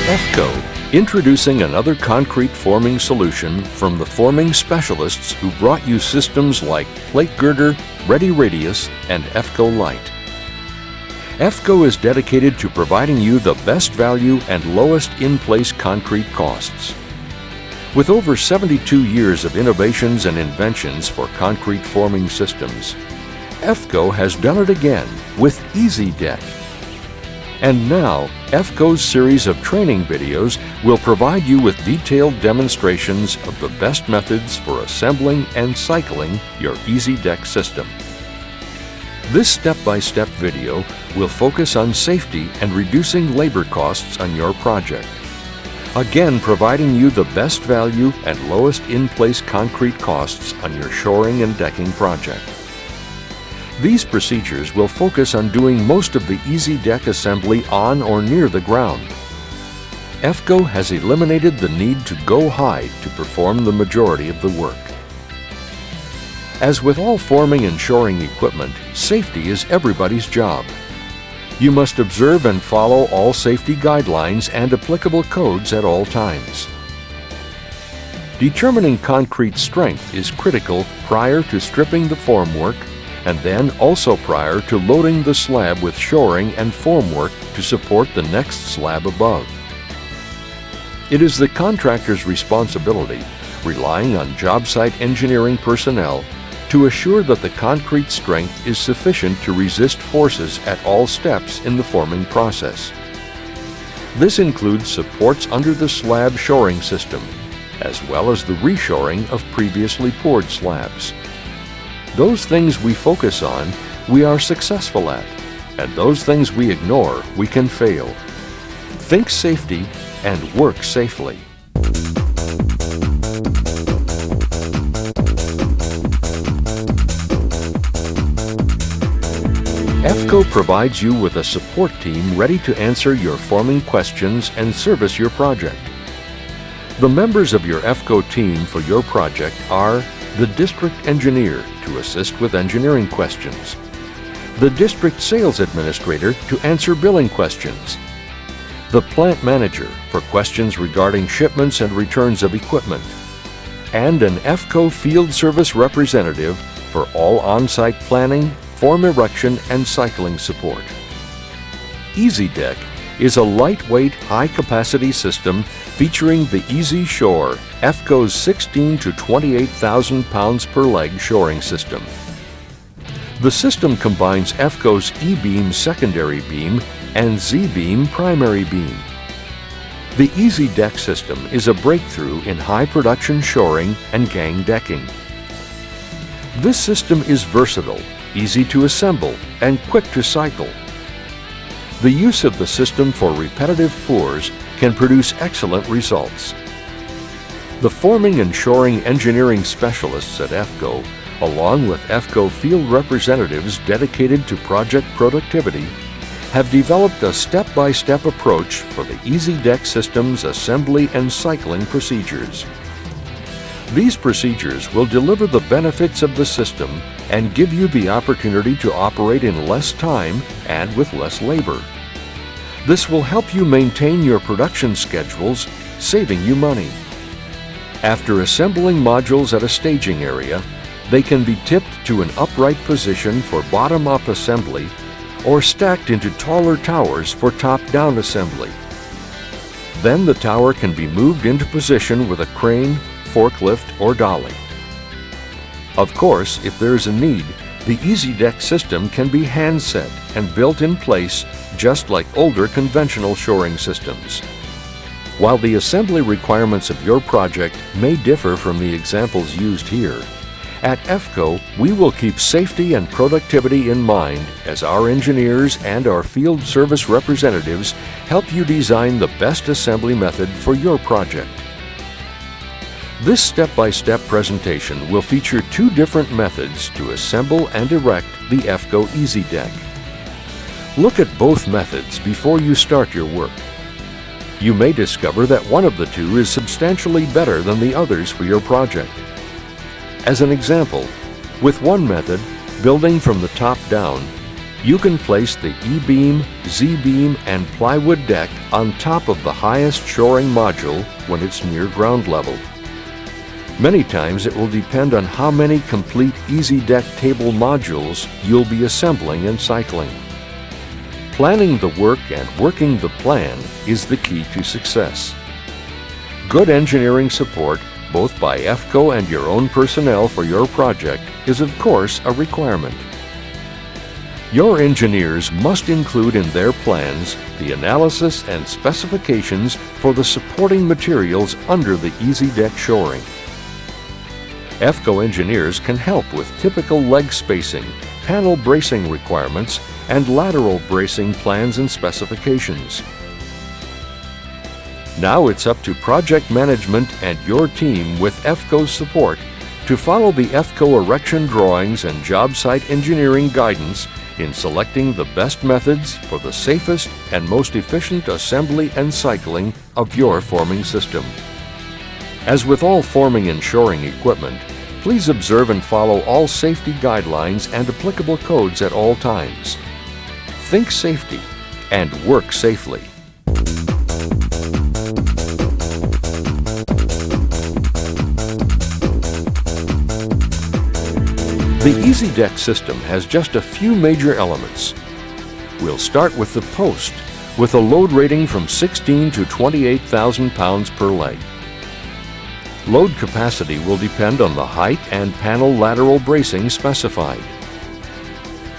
EFCO, introducing another concrete forming solution from the forming specialists who brought you systems like Plate Girder, Ready Radius, and EFCO Light. EFCO is dedicated to providing you the best value and lowest in-place concrete costs. With over 72 years of innovations and inventions for concrete forming systems, EFCO has done it again with E-Z DECK. And now, EFCO's series of training videos will provide you with detailed demonstrations of the best methods for assembling and cycling your E-Z DECK system. This step-by-step video will focus on safety and reducing labor costs on your project. Again, providing you the best value and lowest in-place concrete costs on your shoring and decking project. These procedures will focus on doing most of the E-Z DECK assembly on or near the ground. EFCO has eliminated the need to go high to perform the majority of the work. As with all forming and shoring equipment, safety is everybody's job. You must observe and follow all safety guidelines and applicable codes at all times. Determining concrete strength is critical prior to stripping the formwork, and then also prior to loading the slab with shoring and formwork to support the next slab above. It is the contractor's responsibility, relying on job site engineering personnel, to assure that the concrete strength is sufficient to resist forces at all steps in the forming process. This includes supports under the slab shoring system, as well as the reshoring of previously poured slabs. Those things we focus on, we are successful at, and those things we ignore, we can fail. Think safety and work safely. EFCO provides you with a support team ready to answer your forming questions and service your project. The members of your EFCO team for your project are the district engineer to assist with engineering questions, the district sales administrator to answer billing questions, the plant manager for questions regarding shipments and returns of equipment, and an EFCO field service representative for all on-site planning, form erection, and cycling support. E-Z DECK is a lightweight, high-capacity system featuring the EZ Shore, EFCO's 16 to 28,000 pounds per leg shoring system. The system combines EFCO's E-beam secondary beam and Z-beam primary beam. The E-Z DECK system is a breakthrough in high production shoring and gang decking. This system is versatile, easy to assemble, and quick to cycle. The use of the system for repetitive pours can produce excellent results. The forming and shoring engineering specialists at EFCO, along with EFCO field representatives dedicated to project productivity, have developed a step-by-step approach for the E-Z DECK system's assembly and cycling procedures. These procedures will deliver the benefits of the system and give you the opportunity to operate in less time and with less labor. This will help you maintain your production schedules, saving you money. After assembling modules at a staging area, they can be tipped to an upright position for bottom-up assembly or stacked into taller towers for top-down assembly. Then the tower can be moved into position with a crane, forklift, or dolly. Of course, if there is a need, the E-Z DECK system can be hand-set and built in place just like older conventional shoring systems. While the assembly requirements of your project may differ from the examples used here, at EFCO we will keep safety and productivity in mind as our engineers and our field service representatives help you design the best assembly method for your project. This step-by-step presentation will feature two different methods to assemble and erect the EFCO E-Z DECK. Look at both methods before you start your work. You may discover that one of the two is substantially better than the others for your project. As an example, with one method, building from the top down, You can place the E-beam, Z-beam, and plywood deck on top of the highest shoring module when it's near ground level. Many times it will depend on how many complete E-Z Deck table modules you'll be assembling and cycling. Planning the work and working the plan is the key to success. Good engineering support, both by EFCO and your own personnel for your project, is of course a requirement. Your engineers must include in their plans the analysis and specifications for the supporting materials under the E-Z Deck shoring. EFCO engineers can help with typical leg spacing, panel bracing requirements, and lateral bracing plans and specifications. Now it's up to project management and your team with EFCO's support to follow the EFCO erection drawings and job site engineering guidance in selecting the best methods for the safest and most efficient assembly and cycling of your forming system. As with all forming and shoring equipment, please observe and follow all safety guidelines and applicable codes at all times. Think safety and work safely. The E-Z Deck system has just a few major elements. We'll start with the post, with a load rating from 16 to 28,000 pounds per leg. Load capacity will depend on the height and panel lateral bracing specified.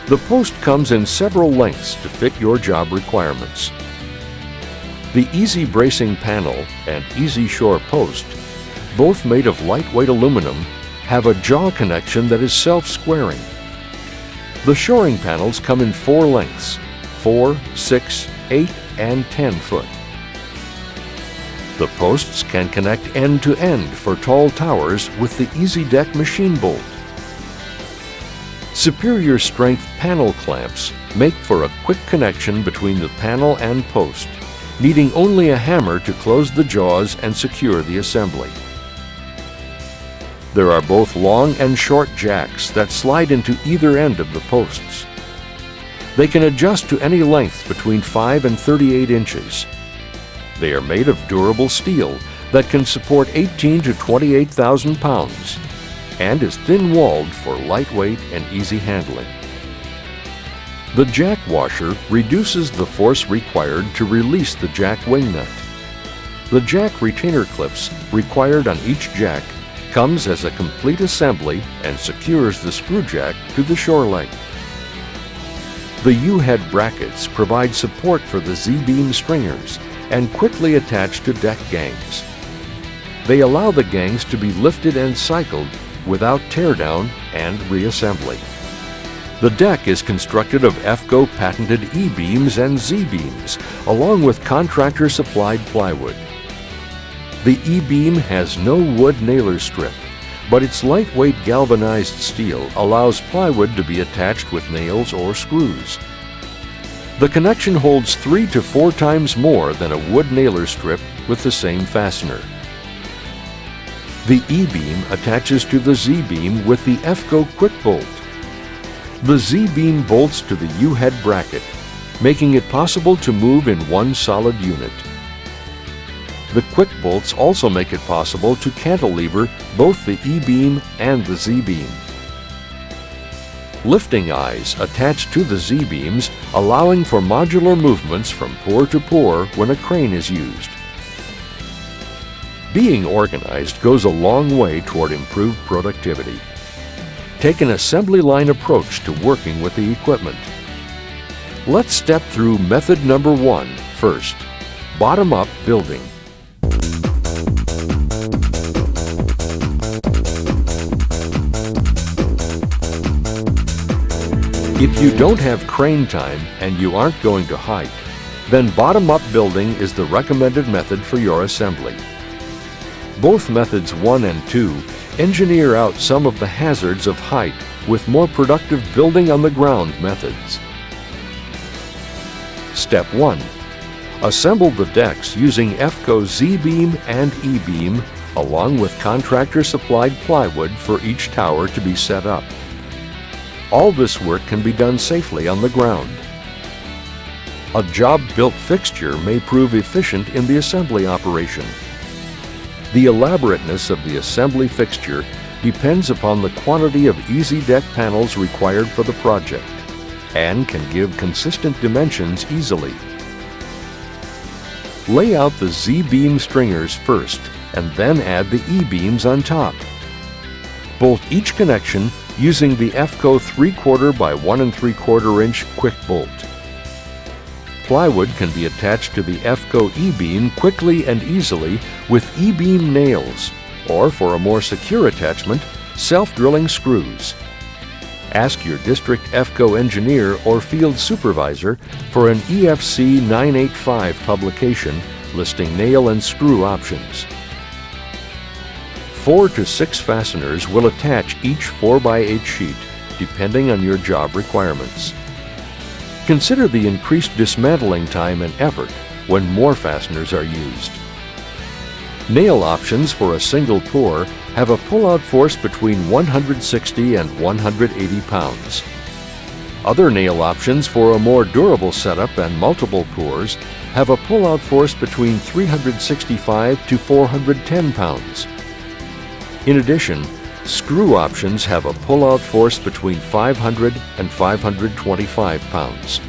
The post comes in several lengths to fit your job requirements. The EZ Bracing Panel and EZ Shore Post, both made of lightweight aluminum, have a jaw connection that is self-squaring. The shoring panels come in 4 lengths: 4, 6, 8, and 10 foot. The posts can connect end to end for tall towers with the EZ Deck machine bolt. Superior strength panel clamps make for a quick connection between the panel and post, needing only a hammer to close the jaws and secure the assembly. There are both long and short jacks that slide into either end of the posts. They can adjust to any length between 5 and 38 inches. They are made of durable steel that can support 18 to 28,000 pounds and is thin-walled for lightweight and easy handling. The jack washer reduces the force required to release the jack wing nut. The jack retainer clips required on each jack comes as a complete assembly and secures the screw jack to the shore leg. The U-head brackets provide support for the Z-beam stringers and quickly attach to deck gangs. They allow the gangs to be lifted and cycled without teardown and reassembly. The deck is constructed of EFCO patented E-beams and Z-beams, along with contractor-supplied plywood. The E-beam has no wood nailer strip, but its lightweight galvanized steel allows plywood to be attached with nails or screws. The connection holds 3 to 4 times more than a wood nailer strip with the same fastener. The E-beam attaches to the Z-beam with the EFCO quick bolt. The Z-beam bolts to the U-head bracket, making it possible to move in one solid unit. The quick bolts also make it possible to cantilever both the E-beam and the Z-beam. Lifting eyes attach to the Z-beams, allowing for modular movements from pour to pour when a crane is used. Being organized goes a long way toward improved productivity. Take an assembly line approach to working with the equipment. Let's step through method number 1 first, bottom-up building. If you don't have crane time and you aren't going to height, then bottom-up building is the recommended method for your assembly. Both methods 1 and 2 engineer out some of the hazards of height with more productive building on the ground methods. Step 1. Assemble the decks using EFCO Z-beam and E-beam along with contractor-supplied plywood for each tower to be set up. All this work can be done safely on the ground. A job-built fixture may prove efficient in the assembly operation. The elaborateness of the assembly fixture depends upon the quantity of E-Z Deck panels required for the project and can give consistent dimensions easily. Lay out the Z-beam stringers first and then add the E-beams on top. Bolt each connection using the EFCO 3/4 by 1 3/4 inch quick bolt. Plywood can be attached to the EFCO E-beam quickly and easily with E-beam nails, or for a more secure attachment, self-drilling screws. Ask your district EFCO engineer or field supervisor for an EFC 985 publication listing nail and screw options. 4 to 6 fasteners will attach each 4x8 sheet, depending on your job requirements. Consider the increased dismantling time and effort when more fasteners are used. Nail options for a single pour have a pull-out force between 160 and 180 pounds. Other nail options for a more durable setup and multiple pours have a pull-out force between 365 to 410 pounds. In addition, screw options have a pull-out force between 500 and 525 pounds.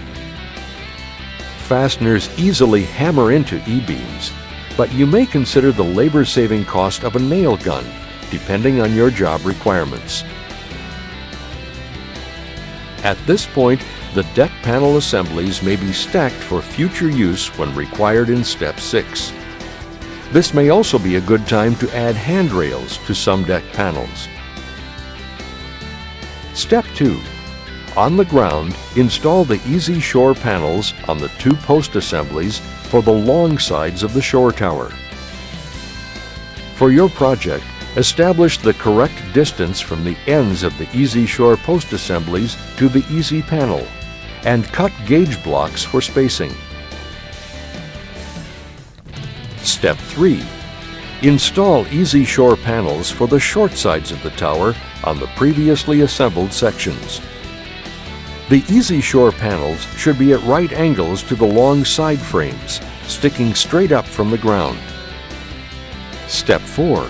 Fasteners easily hammer into E-beams, but you may consider the labor-saving cost of a nail gun, depending on your job requirements. At this point, the deck panel assemblies may be stacked for future use when required in Step 6. This may also be a good time to add handrails to some deck panels. Step 2. On the ground, install the E-Z Shore panels on the 2 post assemblies for the long sides of the shore tower. For your project, establish the correct distance from the ends of the E-Z Shore post assemblies to the E-Z panel and cut gauge blocks for spacing. Step 3. Install E-Z Shore panels for the short sides of the tower on the previously assembled sections. The E-Z Shore panels should be at right angles to the long side frames, sticking straight up from the ground. Step 4.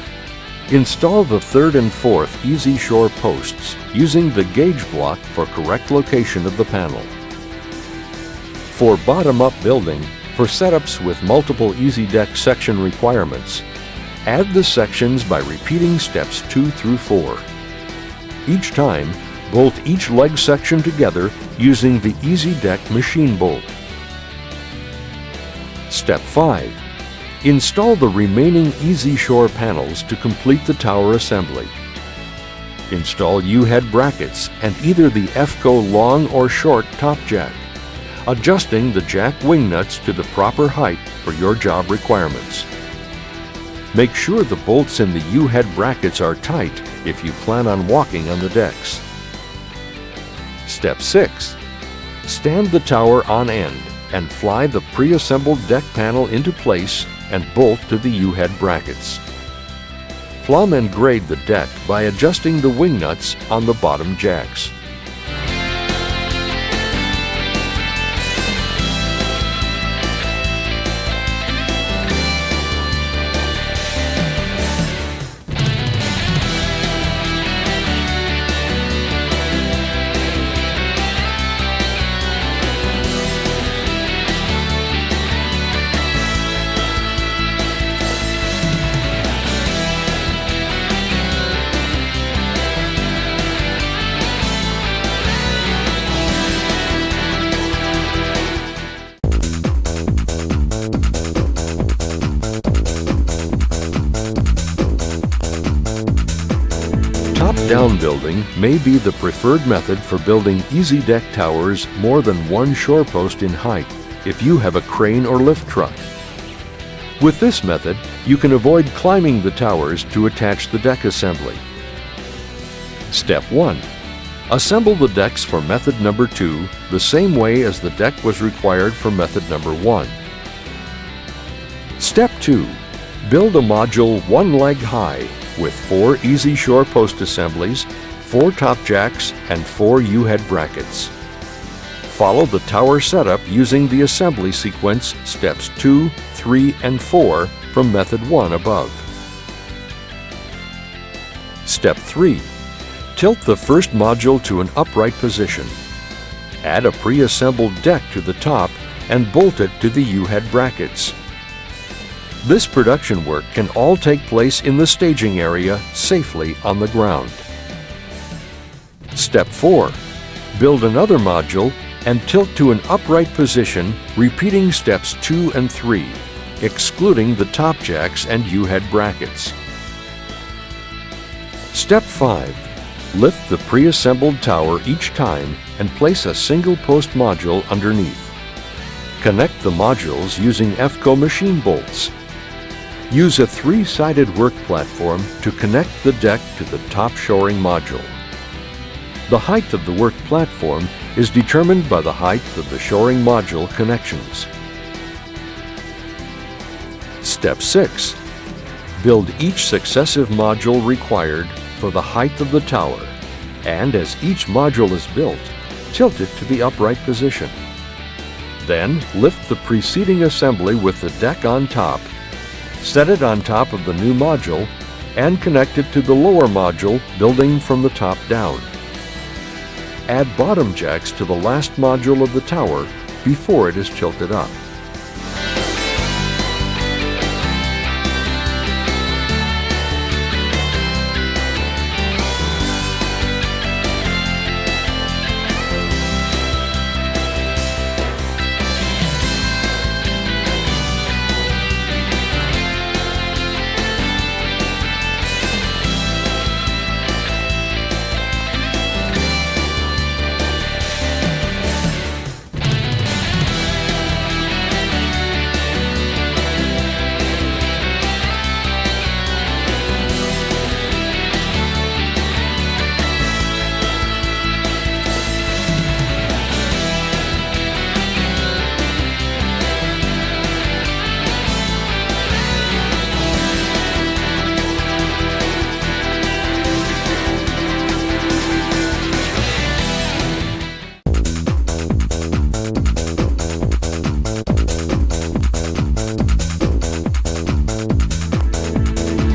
Install the 3rd and 4th E-Z Shore posts using the gauge block for correct location of the panel. For bottom-up building, for setups with multiple E-Z Deck section requirements, add the sections by repeating steps 2 through 4. Each time, bolt each leg section together using the E-Z Deck machine bolt. Step 5. Install the remaining E-Z Shore panels to complete the tower assembly. Install U-head brackets and either the EFCO long or short top jack, adjusting the jack wing nuts to the proper height for your job requirements. Make sure the bolts in the U-head brackets are tight if you plan on walking on the decks. Step 6. Stand the tower on end and fly the pre-assembled deck panel into place and bolt to the U-head brackets. Plumb and grade the deck by adjusting the wing nuts on the bottom jacks. Top-down building may be the preferred method for building E-Z Deck towers more than one shore post in height if you have a crane or lift truck. With this method, you can avoid climbing the towers to attach the deck assembly. Step 1. Assemble the decks for method number 2 the same way as the deck was required for method number 1. Step 2. Build a module one leg high with 4 E-Z Shore post assemblies, 4 top jacks, and 4 U-head brackets. Follow the tower setup using the assembly sequence steps 2, 3, and 4 from method 1 above. Step 3. Tilt the first module to an upright position. Add a pre-assembled deck to the top and bolt it to the U-head brackets. This production work can all take place in the staging area safely on the ground. Step 4. Build another module and tilt to an upright position, repeating steps 2 and 3, excluding the top jacks and U-head brackets. Step 5. Lift the pre-assembled tower each time and place a single post module underneath. Connect the modules using EFCO machine bolts. Use a 3-sided work platform to connect the deck to the top shoring module. The height of the work platform is determined by the height of the shoring module connections. Step 6. Build each successive module required for the height of the tower, and as each module is built, tilt it to the upright position. Then lift the preceding assembly with the deck on top, set it on top of the new module, and connect it to the lower module building from the top down. Add bottom jacks to the last module of the tower before it is tilted up.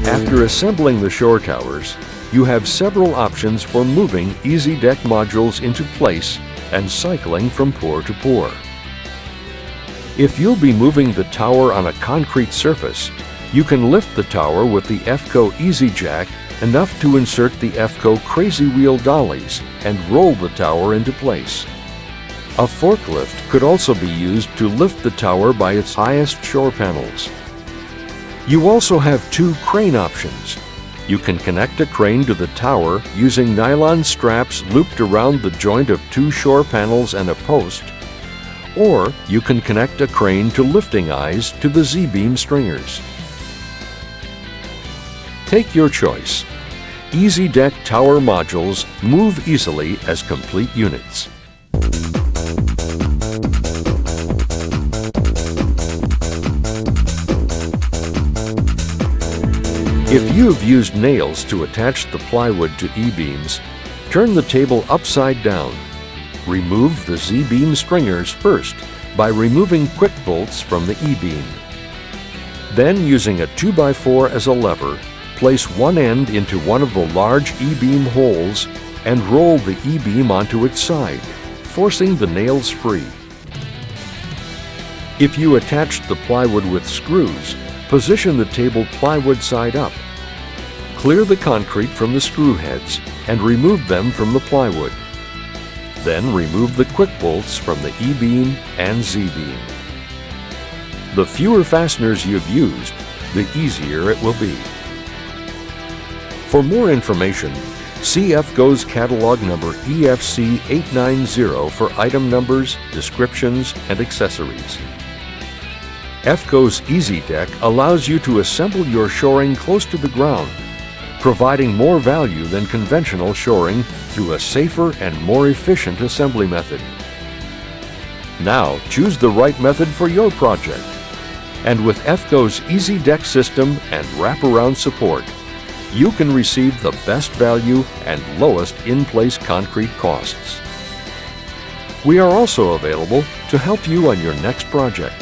After assembling the shore towers, you have several options for moving E-Z Deck modules into place and cycling from pour to pour. If you'll be moving the tower on a concrete surface, you can lift the tower with the EFCO E-Z Jack enough to insert the EFCO Crazy Wheel dollies and roll the tower into place. A forklift could also be used to lift the tower by its highest shore panels. You also have 2 crane options. You can connect a crane to the tower using nylon straps looped around the joint of 2 shore panels and a post, or you can connect a crane to lifting eyes to the Z-beam stringers. Take your choice. E-Z Deck tower modules move easily as complete units. If you have used nails to attach the plywood to E-beams, turn the table upside down. Remove the Z-beam stringers first by removing quick bolts from the E-beam. Then, using a 2x4 as a lever, place one end into one of the large E-beam holes and roll the E-beam onto its side, forcing the nails free. If you attached the plywood with screws, position the table plywood side up. Clear the concrete from the screw heads and remove them from the plywood. Then remove the quick bolts from the E-beam and Z-beam. The fewer fasteners you've used, the easier it will be. For more information, see EFCO's catalog number EFC 890 for item numbers, descriptions, and accessories. EFCO's E-Z Deck allows you to assemble your shoring close to the ground, providing more value than conventional shoring through a safer and more efficient assembly method. Now, choose the right method for your project. And with EFCO's E-Z Deck system and wraparound support, you can receive the best value and lowest in-place concrete costs. We are also available to help you on your next project.